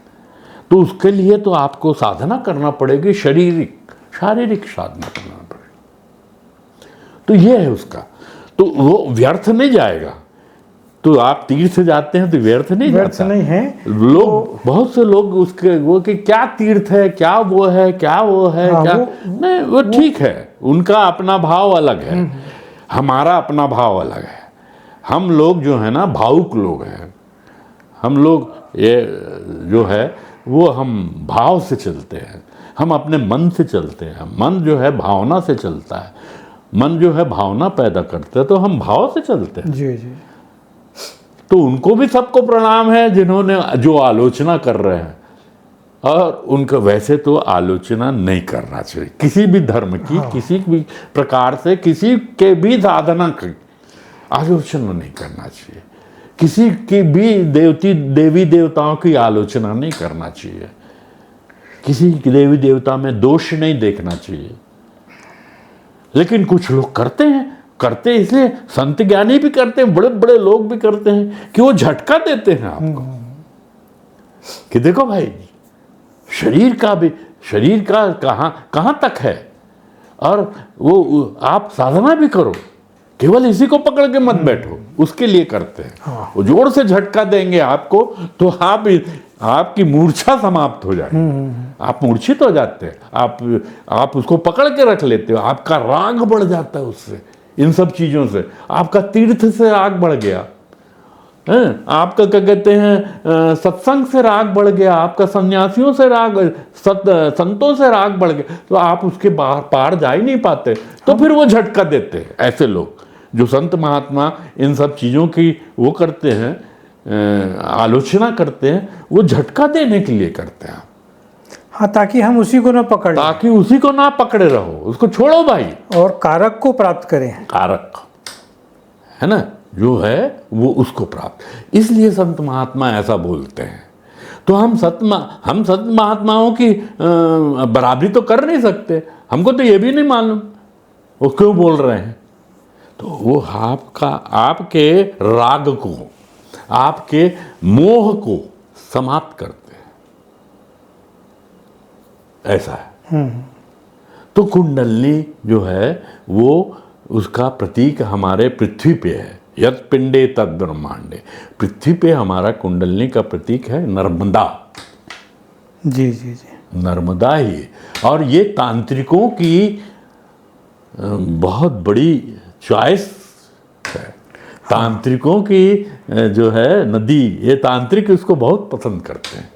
तो उसके लिए तो आपको साधना करना पड़ेगी, शारीरिक साधना करना पड़ेगा। तो ये है उसका, तो वो व्यर्थ नहीं जाएगा। तो आप तीर्थ जाते हैं तो व्यर्थ नहीं जाता, नहीं है। लोग बहुत से लोग उसके वो कि क्या तीर्थ है, क्या वो है, क्या वो है, क्या नहीं, वो ठीक है, उनका अपना भाव अलग है, हमारा अपना भाव अलग है। हम लोग जो है ना भावुक लोग हैं, हम लोग ये जो है वो हम भाव से चलते हैं, हम अपने मन से चलते हैं। मन जो है भावना से चलता है, मन जो है भावना पैदा करता है, तो हम भाव से चलते हैं। जी जी। तो उनको भी सबको प्रणाम है जिन्होंने जो आलोचना कर रहे हैं, और उनको वैसे तो आलोचना नहीं करना चाहिए किसी भी धर्म की, किसी भी प्रकार से किसी के भी साधना की आलोचना नहीं करना चाहिए, किसी की भी देवी देवताओं की आलोचना नहीं करना चाहिए, किसी देवी देवता में दोष नहीं देखना चाहिए। लेकिन कुछ लोग करते इसलिए संत ज्ञानी भी करते हैं, बड़े बड़े लोग भी करते हैं कि वो झटका देते हैं आपको कि देखो भाई शरीर का कहाँ तक है, और वो आप साधना भी करो, केवल इसी को पकड़ के मत बैठो, उसके लिए करते हैं। वो जोर से झटका देंगे आपको तो आपकी मूर्छा समाप्त हो जाएगी, आप मूर्छित हो जाते हैं, आप उसको पकड़ के रख लेते हो, आपका राग बढ़ जाता है उससे, इन सब चीजों से आपका तीर्थ से राग बढ़ गया। आपका क्या कहते हैं सत्संग से राग बढ़ गया, आपका सन्यासियों से राग, संतों से राग बढ़ गया, तो आप उसके बाहर पार जा ही नहीं पाते। तो फिर वो झटका देते हैं ऐसे लोग जो संत महात्मा इन सब चीज़ों की वो करते हैं, आलोचना करते हैं, वो झटका देने के लिए करते हैं। हाँ, ताकि हम उसी को ना पकड़ लें, ताकि उसी को ना पकड़े रहो, उसको छोड़ो भाई, और कारक को प्राप्त करें। कारक है ना जो है वो उसको प्राप्त, इसलिए संत महात्मा ऐसा बोलते हैं। तो हम संत महात्माओं की बराबरी तो कर नहीं सकते, हमको तो ये भी नहीं मालूम वो क्यों बोल रहे हैं। तो वो आपके राग को, आपके मोह को समाप्त करते हैं, ऐसा है। तो कुंडलनी जो है वो उसका प्रतीक हमारे पृथ्वी पे है, यत् पिंडे तद ब्रह्मांडे। पृथ्वी पे हमारा कुंडलनी का प्रतीक है नर्मदा। जी जी जी, नर्मदा ही। और ये तांत्रिकों की बहुत बड़ी चॉइस है। तांत्रिकों की जो है नदी, ये तांत्रिक इसको बहुत पसंद करते हैं।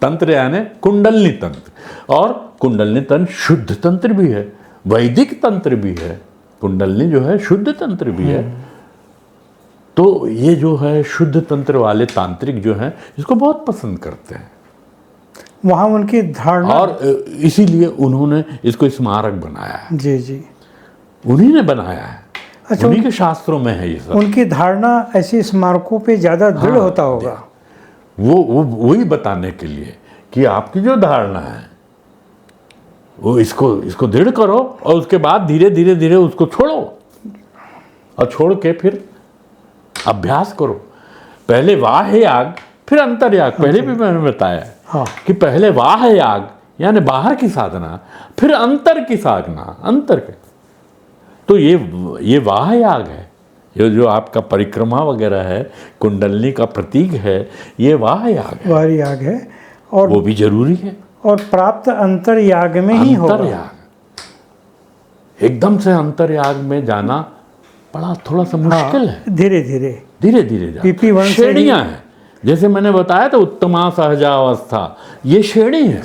तंत्र यानी कुंडलनी तंत्र, और कुंडलनी तंत्र शुद्ध तंत्र भी है, वैदिक तंत्र भी है। कुंडलनी जो है शुद्ध तंत्र भी है। तो ये जो है शुद्ध तंत्र वाले तांत्रिक जो हैं इसको बहुत पसंद करते हैं, वहाँ उनकी धारणा, और इसीलिए उन्होंने इसको स्मारक बनाया है। जी जी, उन्हीं ने बनाया है। अच्छा, उन्हीं के शास्त्रों में है ये सब। उनकी धारणा ऐसी स्मारकों पे ज़्यादा दृढ़ होता होगा। वो वही बताने के लिए कि आपकी जो धारणा है वो इसको दृढ़ करो, और उसके बाद धीरे धीरे धीरे उसको छोड़ो, और छोड़ के फिर अभ्यास करो। पहले वाह याग फिर अंतर्याग। पहले भी मैंने बताया हाँ, कि कि पहले वाह याग यानी बाहर की साधना, फिर अंतर की साधना, अंतर के। तो ये वाह याग है, ये जो आपका परिक्रमा वगैरह है, कुंडलनी का प्रतीक है, ये वाह याग है, वाह याग है, और वो भी जरूरी है। और प्राप्त अंतर्याग में ही होगा। अंतर्याग, एकदम से अंतर्याग में जाना बड़ा थोड़ा सा मुश्किल है। धीरे धीरे धीरे धीरे PP 1 से श्रेणियां हैं। जैसे मैंने बताया था उत्तमा सहजावस्था, ये श्रेणी है।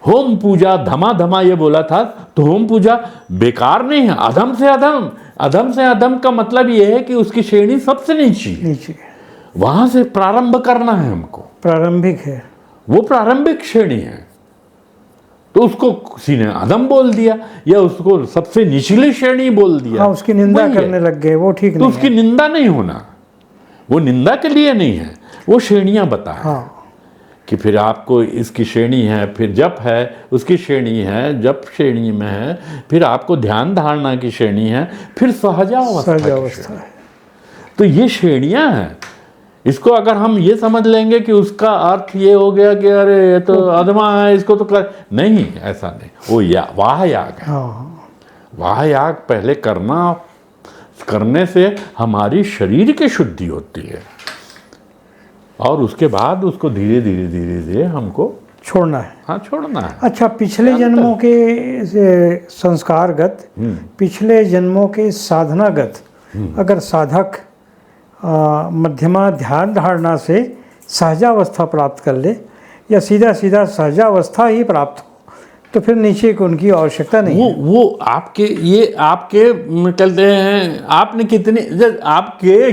होम पूजा धमा धमा ये बोला था, तो होम पूजा बेकार नहीं है। अधम से अधम, अधम से अधम का मतलब ये है कि उसकी श्रेणी सबसे नीचे, वहां से प्रारंभ करना है हमको। प्रारंभिक है, वो प्रारंभिक श्रेणी है। तो उसको किसी ने अधम बोल दिया, या उसको सबसे निचली श्रेणी बोल दिया, हाँ, उसकी निंदा करने लग गए, वो ठीक तो नहीं उसकी है। निंदा नहीं होना, वो निंदा के लिए नहीं है, वो श्रेणियां बताए। हाँ, कि फिर आपको इसकी श्रेणी है, फिर जप है उसकी श्रेणी है, जप श्रेणी में है, फिर आपको ध्यान धारणा की श्रेणी है, फिर सहजावस्था है। तो ये श्रेणियां हैं। इसको अगर हम ये समझ लेंगे कि उसका अर्थ ये हो गया कि अरे ये तो अधमा है, इसको तो कर नहीं, ऐसा नहीं। वो वाह याग है। हाँ, वाह याग पहले करने से हमारी शरीर की शुद्धि होती है, और उसके बाद उसको धीरे धीरे धीरे धीरे हमको छोड़ना है। हाँ, छोड़ना है। अच्छा, पिछले जन्मों के संस्कारगत, पिछले जन्मों के साधनागत, अगर साधक मध्यमा ध्यान धारणा से सहजावस्था प्राप्त कर ले, या सीधा सीधा सहजावस्था ही प्राप्त हो, तो फिर नीचे को उनकी आवश्यकता नहीं है। वो आपके कहते हैं आपने कितनी, आपके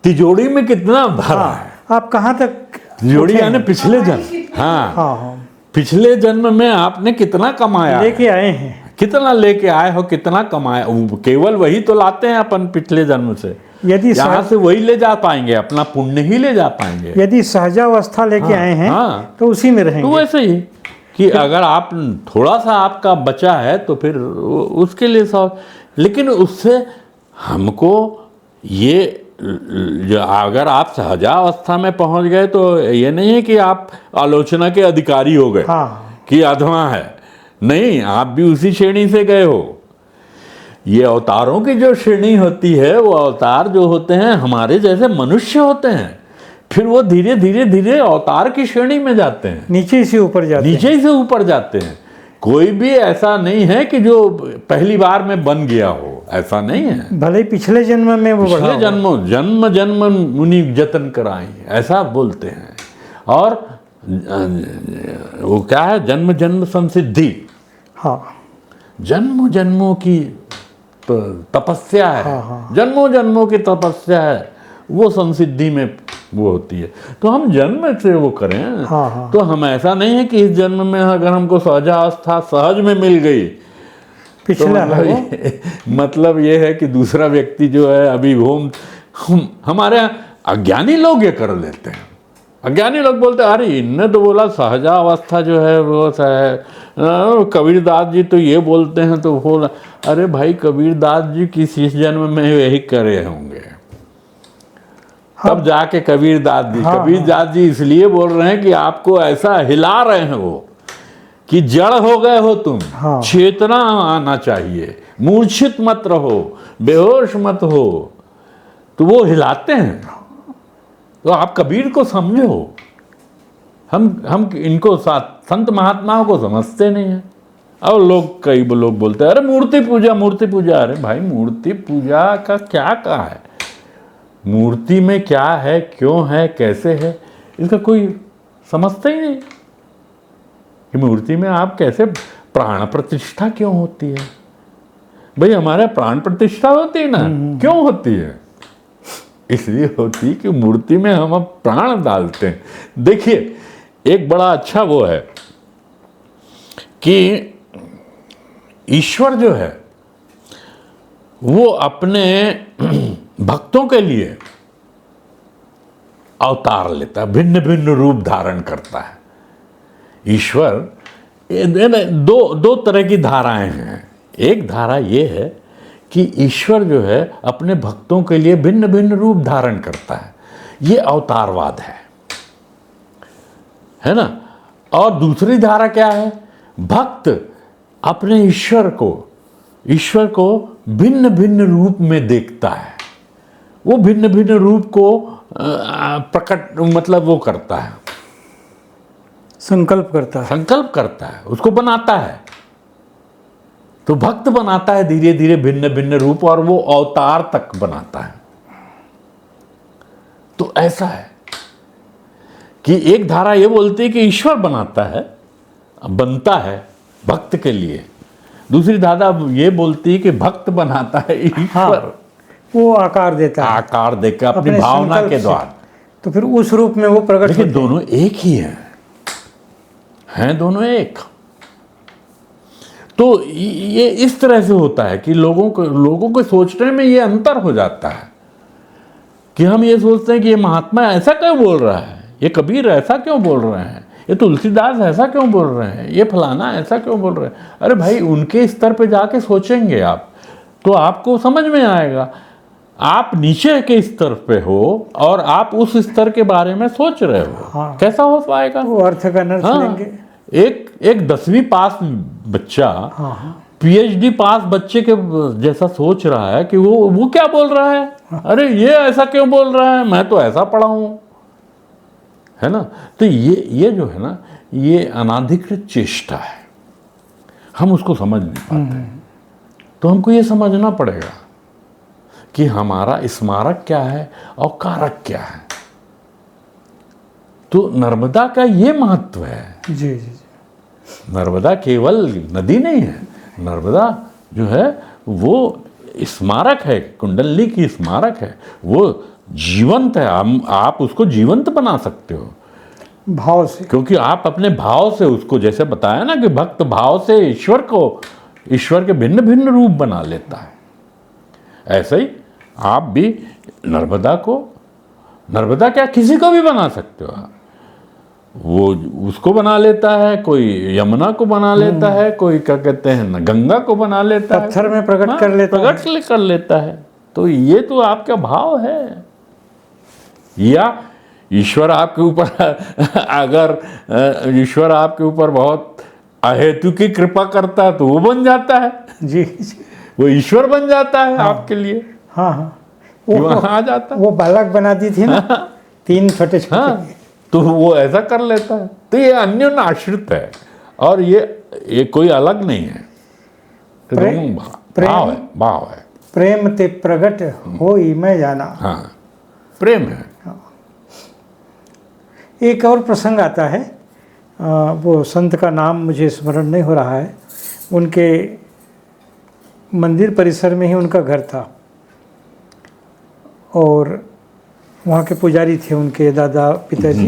तिजोरी में कितना भरा है, आप कहाँ तक तिजोरी यानी पिछले जन्म। हाँ, हाँ, पिछले जन्म में आपने कितना कमाया, लेके आए हैं, कितना लेके आए हो, कितना कमाया। केवल वही तो लाते हैं अपन पिछले जन्म से। यदि यहाँ से वही ले जा पाएंगे, अपना पुण्य ही ले जा पाएंगे। यदि सहजावस्था लेके आए हैं, तो उसी में रहेंगे। तो वैसे ही कि अगर आप थोड़ा सा आपका बचा है तो फिर उसके लिए लेकिन उससे हमको ये, अगर आप सहजावस्था में पहुंच गए तो ये नहीं है कि आप आलोचना के अधिकारी हो गए, हाँ, कि अधमा है। नहीं, आप भी उसी श्रेणी से गए हो। ये अवतारों की जो श्रेणी होती है, वो अवतार जो होते हैं हमारे जैसे मनुष्य होते हैं, फिर वो धीरे धीरे धीरे अवतार की श्रेणी में जाते हैं, नीचे से ऊपर जाते हैं। कोई भी ऐसा नहीं है कि जो पहली बार में बन गया हो, ऐसा नहीं है। भले ही पिछले जन्म में वो पिछले बढ़ा जन्मों जन्म जन्म मुनि जतन कराई, ऐसा बोलते हैं। और वो क्या है, जन्म जन्म संसिद्धि, हाँ जन्मों जन्मों की तपस्या है, हाँ। जन्मों जन्मों की तपस्या है, वो संसिद्धि में वो होती है। तो हम जन्म से वो करें, हाँ। तो हम ऐसा नहीं है कि इस जन्म में अगर हमको सहजावस्था सहज में मिल गई तो पिछला है वो। मतलब ये है कि दूसरा व्यक्ति जो है अभी हमारे यहाँ अज्ञानी लोग ये कर लेते हैं। अज्ञानी लोग बोलते हैं अरे इनने तो बोला सहजावस्था जो है वो है, कबीरदास जी तो ये बोलते हैं तो बोला, अरे भाई कबीरदास जी किसी जन्म में यही करे होंगे, तब जाके कबीरदास जी कबीरदास जी इसलिए बोल रहे हैं कि आपको ऐसा हिला रहे हैं वो कि जड़ हो गए हो तुम, चेतना आना चाहिए, मूर्छित मत रहो, बेहोश मत हो, तो वो हिलाते हैं। तो आप कबीर को समझो, हम इनको संत महात्माओं को समझते नहीं हैं। और कई लोग बोलते हैं अरे मूर्ति पूजा मूर्ति पूजा। अरे भाई मूर्ति पूजा का क्या कहा है, मूर्ति में क्या है, क्यों है, कैसे है, इसका कोई समझता ही नहीं कि मूर्ति में आप कैसे प्राण प्रतिष्ठा क्यों होती है। भाई हमारे प्राण प्रतिष्ठा होती है ना, क्यों होती है, इसलिए होती है कि मूर्ति में हम अब प्राण डालते हैं। देखिए एक बड़ा अच्छा वो है कि ईश्वर जो है वो अपने भक्तों के लिए अवतार लेता है, भिन्न भिन्न रूप धारण करता है। ईश्वर दो तरह की धाराएं हैं। एक धारा ये है कि ईश्वर जो है अपने भक्तों के लिए भिन्न भिन्न रूप धारण करता है, ये अवतारवाद है ना। और दूसरी धारा क्या है, भक्त अपने ईश्वर को भिन्न भिन्न रूप में देखता है, वो भिन्न भिन्न रूप को प्रकट मतलब वो करता है, संकल्प करता है, उसको बनाता है। तो भक्त बनाता है धीरे धीरे भिन्न भिन्न रूप, और वो अवतार तक बनाता है। तो ऐसा है कि एक धारा ये बोलती है कि ईश्वर बनता है भक्त के लिए, दूसरी धारा ये बोलती है कि भक्त बनाता है ईश्वर। वो आकार देता है, आकार देकर अपनी भावना के द्वारा, तो फिर उस रूप में वो प्रकट होते हैं। दोनों एक ही हैं दोनों एक। तो ये इस तरह से होता है कि लोगों को सोचने में ये अंतर हो जाता है कि हम ये सोचते हैं कि ये महात्मा ऐसा क्यों बोल रहा है, ये कबीर ऐसा क्यों बोल रहे हैं, ये तुलसीदास ऐसा क्यों बोल रहे हैं, ये फलाना ऐसा क्यों बोल रहे हैं। अरे भाई उनके स्तर पे जाके सोचेंगे आप तो आपको समझ में आएगा। आप नीचे के स्तर पे हो और आप उस स्तर के बारे में सोच रहे हो, कैसा हो पाएगा। वो अर्थ का नर्थ लेंगे। एक 10वीं पास बच्चा पीएचडी पास बच्चे के जैसा सोच रहा है कि वो क्या बोल रहा है, अरे ये ऐसा क्यों बोल रहा है, मैं तो ऐसा पढ़ा हूं, है ना। तो ये जो है ना, ये अनाधिकृत चेष्टा है, हम उसको समझ नहीं पाते। तो हमको ये समझना पड़ेगा कि हमारा स्मारक क्या है और कारक क्या है। तो नर्मदा का ये महत्व है। जी। नर्मदा केवल नदी नहीं है, नर्मदा जो है वो स्मारक है, कुंडली की स्मारक है, वो जीवंत है। आप उसको जीवंत बना सकते हो भाव से, क्योंकि आप अपने भाव से उसको, जैसे बताया ना कि भक्त भाव से ईश्वर के भिन्न भिन्न रूप बना लेता है। ऐसे ही आप भी नर्मदा क्या किसी को भी बना सकते हो। वो उसको बना लेता है, कोई यमुना को बना लेता है, कोई क्या कहते हैं गंगा को बना लेता है, पत्थर में प्रकट कर लेता है। तो ये तो आपका भाव है। या ईश्वर आपके ऊपर अगर ईश्वर आपके ऊपर बहुत अहेतु की कृपा करता है तो वो बन जाता है। जी। वो ईश्वर बन जाता है आपके लिए। वो आ जाता है। वो बालक बना दी थी ना 3 छोटे छोटे, तो वो ऐसा कर लेता है। तो ये अन्योन्य आश्रित है और ये कोई अलग नहीं है। भाव है। प्रेम ते प्रगट होई मैं जाना। हाँ, प्रेम है। एक और प्रसंग आता है, वो संत का नाम मुझे स्मरण नहीं हो रहा है, उनके मंदिर परिसर में ही उनका घर था और वहाँ के पुजारी थे उनके दादा पिताजी।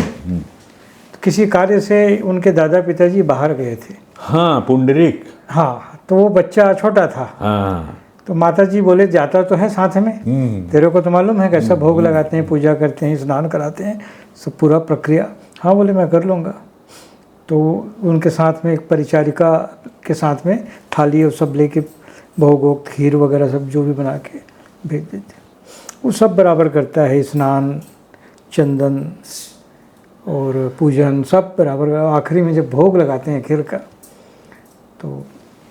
किसी कार्य से उनके दादा पिताजी बाहर गए थे। हाँ, पुंडरीक। हाँ, तो वो बच्चा छोटा था। हाँ। तो माता जी बोले जाता तो है साथ में, तेरे को तो मालूम है कैसा भोग लगाते हैं, पूजा करते हैं, स्नान कराते हैं, सब पूरा प्रक्रिया। हाँ बोले मैं कर लूँगा। तो उनके साथ में एक परिचारिका के साथ में थाली और सब लेके भोग खीर वगैरह सब जो भी बना के भेज देते। वो सब बराबर करता है, स्नान, चंदन और पूजन सब बराबर। आखिरी में जब भोग लगाते हैं खीर का तो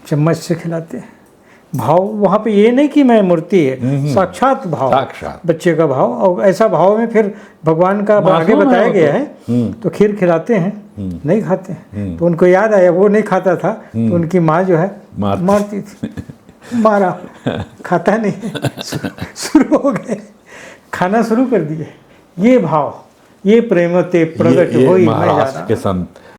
चम्मच से खिलाते हैं। भाव वहाँ पे ये नहीं कि मैं मूर्ति है, साक्षात भाव, साक्षात बच्चे का भाव। और ऐसा भाव में फिर भगवान का आगे बताया गया है। तो खीर खिलाते हैं, नहीं खाते हैं। तो उनको याद आया वो नहीं खाता था, तो उनकी माँ जो है मारती थी, मारा, खाता नहीं, शुरू हो गए, खाना शुरू कर दिए। ये भाव, ये प्रेम ते प्रगट होई मैं जाना। के संत